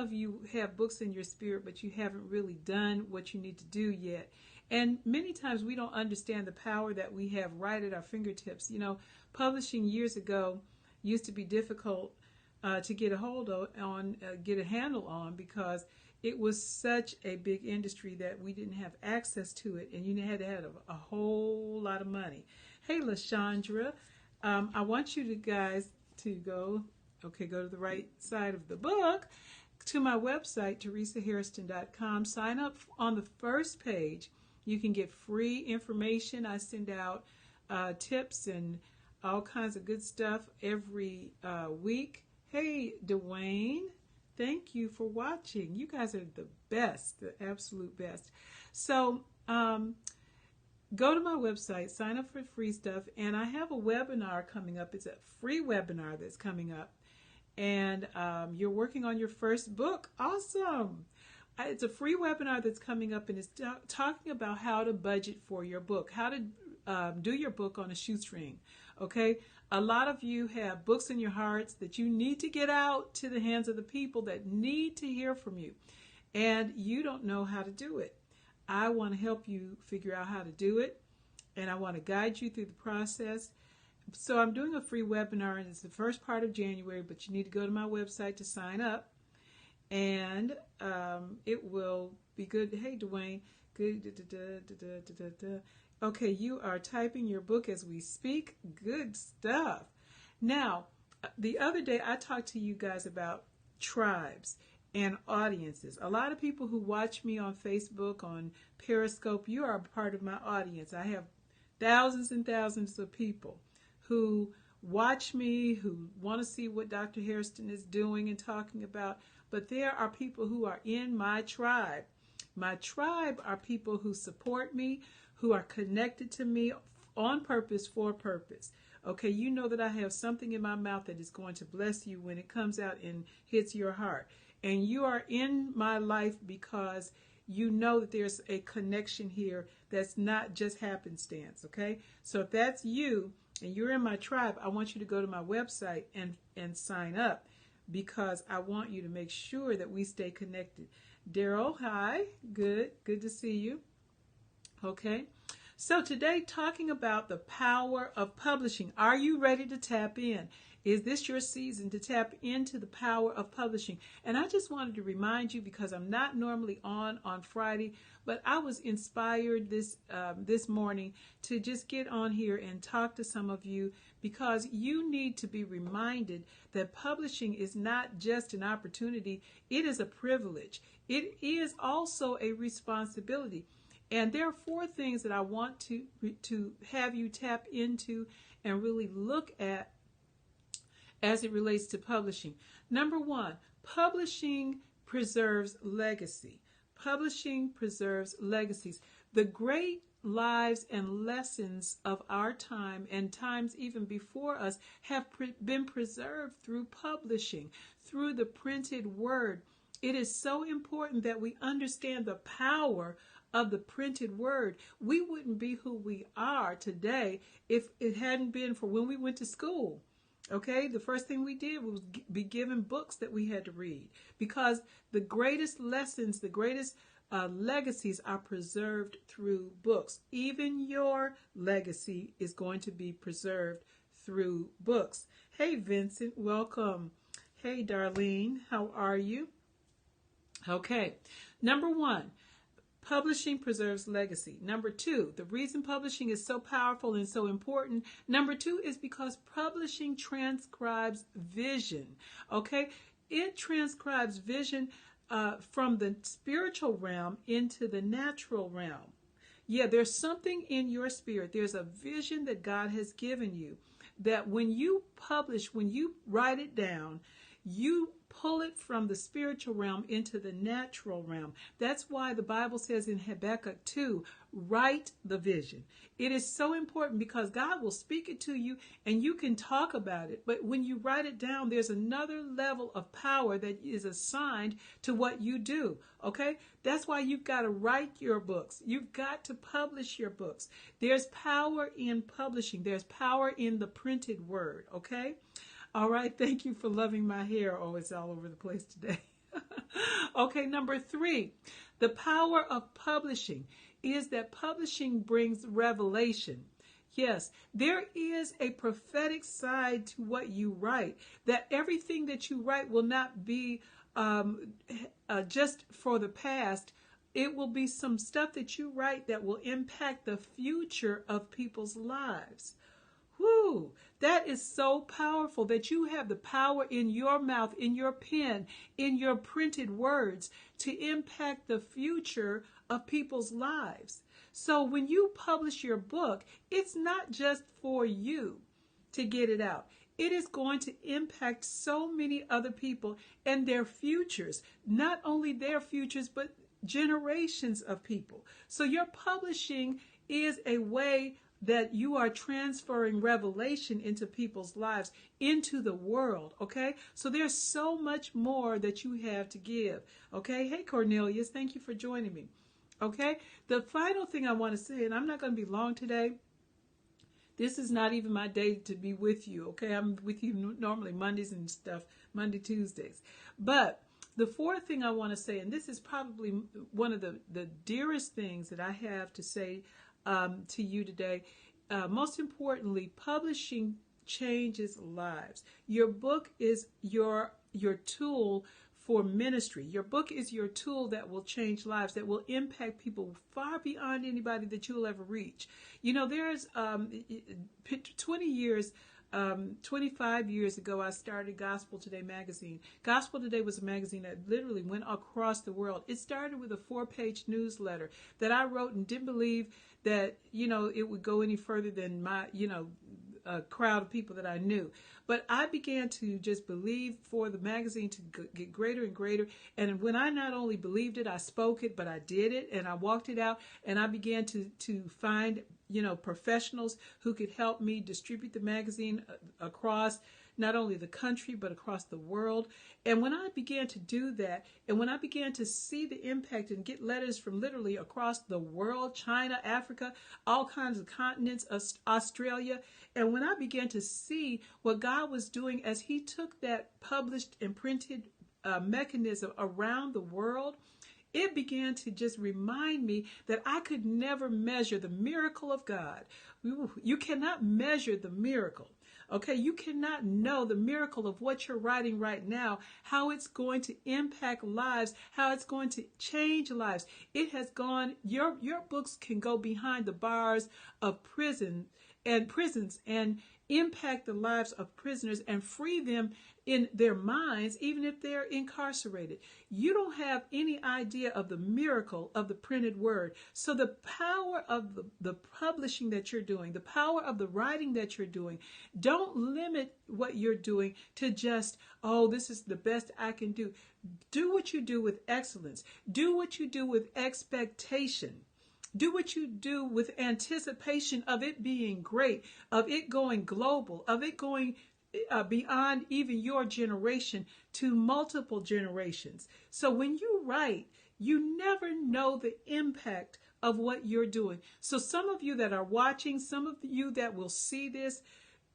of you have books in your spirit, but you haven't really done what you need to do yet. And many times we don't understand the power that we have right at our fingertips. Publishing years ago used to be difficult to get a hold of, get a handle on, because it was such a big industry that we didn't have access to it, and you had to have a whole lot of money. Hey, LaShondra, I want you guys to go to the right side of the book, to my website, TeresaHairston.com. Sign up on the first page. You can get free information. I send out tips and all kinds of good stuff every week. Hey, Dwayne, thank you for watching. You guys are the best, the absolute best. So go to my website, sign up for free stuff, and I have a webinar coming up. It's a free webinar that's coming up. And you're working on your first book. Awesome. It's a free webinar that's coming up, and it's talking about how to budget for your book, how to do your book on a shoestring. Okay? A lot of you have books in your hearts that you need to get out to the hands of the people that need to hear from you, and you don't know how to do it. I want to help you figure out how to do it, and I want to guide you through the process. So I'm doing a free webinar, and it's the first part of January, but you need to go to my website to sign up, and it will be good. Hey, Dwayne. Good. Okay, you are typing your book as we speak. Good stuff. Now, the other day I talked to you guys about tribes and audiences. A lot of people who watch me on Facebook, on Periscope, you are a part of my audience. I have thousands and thousands of people who watch me, who want to see what Dr. Hairston is doing and talking about. But there are people who are in my tribe. My tribe are people who support me, who are connected to me on purpose, for purpose. Okay, you know that I have something in my mouth that is going to bless you when it comes out and hits your heart. And you are in my life because you know that there's a connection here that's not just happenstance, okay? So if that's you and you're in my tribe, I want you to go to my website and sign up, because I want you to make sure that we stay connected. Daryl, hi. Good to see you. Okay. So today, talking about the power of publishing. Are you ready to tap in? Is this your season to tap into the power of publishing? And I just wanted to remind you, because I'm not normally on Friday, but I was inspired this morning to just get on here and talk to some of you, because you need to be reminded that publishing is not just an opportunity, it is a privilege. It is also a responsibility. And there are 4 things that I want to have you tap into and really look at as it relates to publishing. Number 1, publishing preserves legacy. Publishing preserves legacies. The great lives and lessons of our time, and times even before us, have been preserved through publishing, through the printed word. It is so important that we understand the power of the printed word. We wouldn't be who we are today if it hadn't been for when we went to school. Okay, the first thing we did was be given books that we had to read, because the greatest lessons, the greatest legacies are preserved through books. Even your legacy is going to be preserved through books. Hey, Vincent, welcome. Hey, Darlene, how are you? Okay, number 1. Publishing preserves legacy. Number 2, the reason publishing is so powerful and so important, number 2, is because publishing transcribes vision. Okay? It transcribes vision from the spiritual realm into the natural realm. Yeah, there's something in your spirit. There's a vision that God has given you that when you publish, when you write it down, you pull it from the spiritual realm into the natural realm. That's why the Bible says in Habakkuk 2, write the vision. It is so important, because God will speak it to you and you can talk about it. But when you write it down, there's another level of power that is assigned to what you do. Okay? That's why you've got to write your books. You've got to publish your books. There's power in publishing. There's power in the printed word. Okay? All right, thank you for loving my hair. Oh, it's all over the place today. Okay, number 3, the power of publishing is that publishing brings revelation. Yes, there is a prophetic side to what you write, that everything that you write will not be just for the past. It will be some stuff that you write that will impact the future of people's lives. Whoo, that is so powerful that you have the power in your mouth, in your pen, in your printed words to impact the future of people's lives. So when you publish your book, it's not just for you to get it out. It is going to impact so many other people and their futures, not only their futures, but generations of people. So your publishing is a way that you are transferring revelation into people's lives, into the world, okay? So there's so much more that you have to give, okay? Hey, Cornelius, thank you for joining me, okay? The final thing I want to say, and I'm not going to be long today. This is not even my day to be with you, okay? I'm with you normally Mondays and stuff, Monday, Tuesdays. But the fourth thing I want to say, and this is probably one of the dearest things that I have to say to you today. Most importantly, publishing changes lives. Your book is your tool for ministry. Your book is your tool that will change lives, that will impact people far beyond anybody that you'll ever reach. You know, there's 25 years ago, I started Gospel Today magazine. Gospel Today was a magazine that literally went across the world. It started with a 4-page newsletter that I wrote and didn't believe that, you know, it would go any further than my, a crowd of people that I knew. But I began to just believe for the magazine to get greater and greater. And when I not only believed it, I spoke it, but I did it and I walked it out. And I began to find, professionals who could help me distribute the magazine across not only the country, but across the world. And when I began to do that, and when I began to see the impact and get letters from literally across the world, China, Africa, all kinds of continents, Australia, and when I began to see what God was doing as he took that published and printed mechanism around the world, it began to just remind me that I could never measure the miracle of God. You cannot measure the miracle. Okay, you cannot know the miracle of what you're writing right now, how it's going to impact lives, how it's going to change lives. It has gone, your books can go behind the bars of prisons and impact the lives of prisoners and free them in their minds, even if they're incarcerated. You don't have any idea of the miracle of the printed word. So the power of the publishing that you're doing, the power of the writing that you're doing, don't limit what you're doing to just, oh, this is the best I can do. Do what you do with excellence. Do what you do with expectation. Do what you do with anticipation of it being great, of it going global, of it going beyond even your generation to multiple generations. So when you write, you never know the impact of what you're doing. So some of you that are watching, some of you that will see this,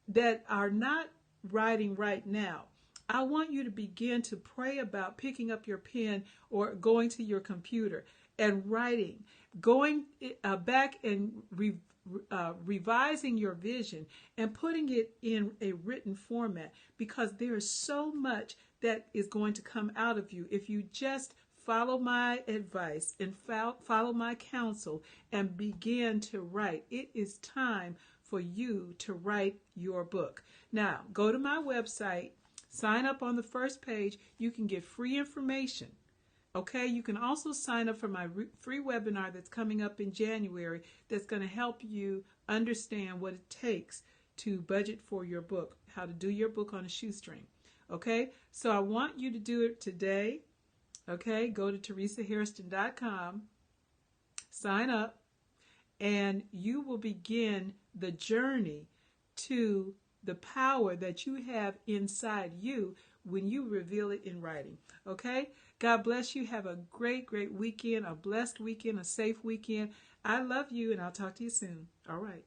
that are not writing right now, I want you to begin to pray about picking up your pen or going to your computer and writing, going back and revising your vision and putting it in a written format, because there is so much that is going to come out of you if you just follow my advice and follow my counsel and begin to write. It is time for you to write your book. Now, go to my website, sign up on the first page. You can get free information. Okay, you can also sign up for my free webinar that's coming up in January that's going to help you understand what it takes to budget for your book, how to do your book on a shoestring. Okay, so I want you to do it today. Okay, go to TeresaHairston.com, sign up, and you will begin the journey to the power that you have inside you when you reveal it in writing. Okay? God bless you. Have a great, great weekend, a blessed weekend, a safe weekend. I love you, and I'll talk to you soon. All right.